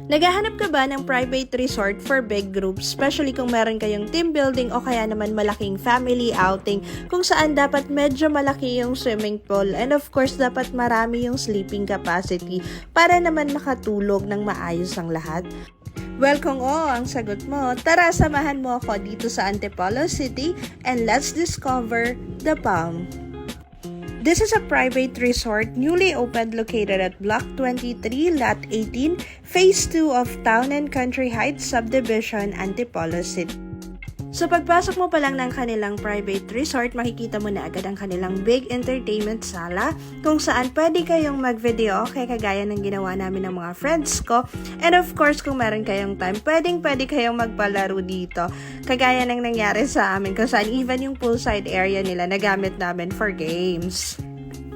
Naghahanap ka ba ng private resort for big groups, especially kung meron kayong team building o kaya naman malaking family outing kung saan dapat medyo malaki yung swimming pool and of course dapat marami yung sleeping capacity para naman makatulog ng maayos ang lahat? Well, kung oo ang sagot mo, tara samahan mo ako dito sa Antipolo City and let's discover the Palm. This is a private resort newly opened located at Block 23, Lot 18, Phase 2 of Town and Country Heights Subdivision, Antipolo City. So pagpasok mo pa lang ng kanilang private resort, makikita mo na agad ang kanilang big entertainment sala kung saan pwede kayong mag-video kaya kagaya ng ginawa namin ng mga friends ko. And of course, kung meron kayong time, pwede kayong magpalaro dito. Kagaya ng nangyari sa amin kung saan even yung poolside area nila nagamit namin for games.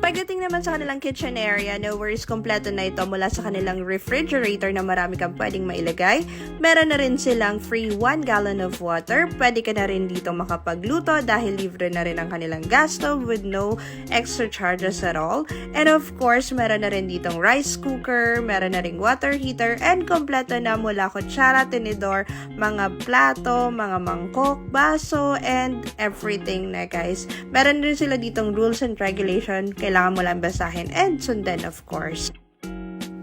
Pagdating naman sa kanilang kitchen area, no worries, kompleto na ito mula sa kanilang refrigerator na marami kang pwedeng mailagay. Meron na rin silang free 1 gallon of water. Pwede ka na rin dito makapagluto dahil libre na rin ang kanilang gas stove with no extra charges at all. And of course, meron na rin ditong rice cooker, meron na rin water heater, and kompleto na mula kutsara, tinidor, mga plato, mga mangkok, baso, and everything na guys. Meron rin sila ditong rules and regulation, kailangan mo lang basahin and sundan of course.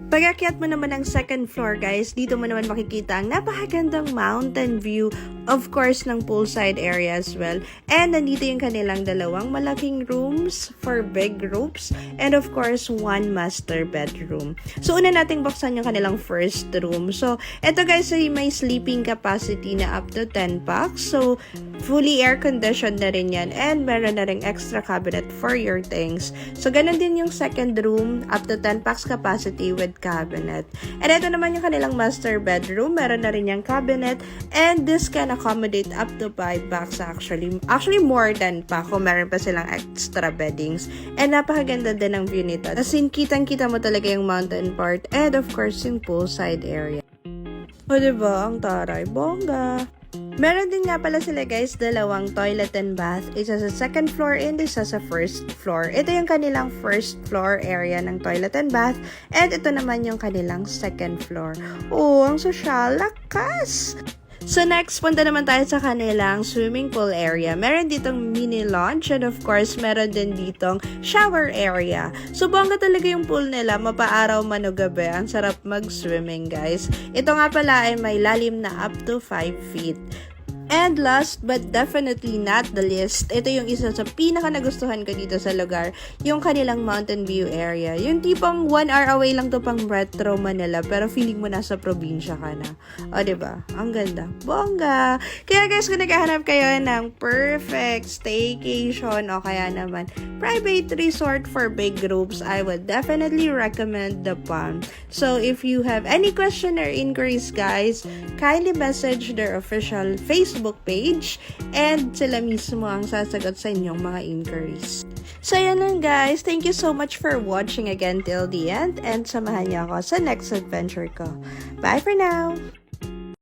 Pag-akyat mo naman ng second floor guys, dito mo naman makikita ang napakagandang mountain view, of course, ng poolside area as well. And nandito yung kanilang dalawang malaking rooms for big groups and of course, one master bedroom. So, una nating buksan yung kanilang first room. So, eto guys ay may sleeping capacity na up to 10 packs. So, fully air-conditioned na rin yan and meron na rin extra cabinet for your things. So, ganun din yung second room, up to 10 packs capacity with cabinet. And ito naman yung kanilang master bedroom. Meron na rin yung cabinet and this can accommodate up to 5 packs actually. Actually, more than pa kung meron pa silang extra beddings. And napakaganda din ang view nito. As in, kitang-kita mo talaga yung mountain part and of course yung poolside area. O diba? Ang taray. Bongga! Meron din nga pala sila guys, dalawang toilet and bath. Isa sa second floor and isa sa first floor. Ito yung kanilang first floor area ng toilet and bath. And ito naman yung kanilang second floor. Oh, ang sosyal. Lakas! So next, punta naman tayo sa kanilang swimming pool area. Meron ditong mini lounge and of course, meron din ditong shower area. So bongga talaga yung pool nila, mapaaraw man o gabi. Ang sarap mag-swimming guys. Ito nga pala ay may lalim na up to 5 feet. And last but definitely not the least, ito yung isa sa pinaka nagustuhan ko dito sa lugar, yung kanilang mountain view area. Yung tipong 1 hour away lang to pang Metro Manila, pero feeling mo nasa probinsya ka na. O diba? Ang ganda. Bongga! Kaya guys, kung naghahanap kayo ng perfect staycation o kaya naman private resort for big groups, I would definitely recommend the Palm. So if you have any question or inquiries guys, kindly message their official Facebook page and sila mismo ang sasagot sa inyong mga inquiries. So yan lang guys, thank you so much for watching again till the end and samahan niyo ako sa next adventure ko. Bye for now!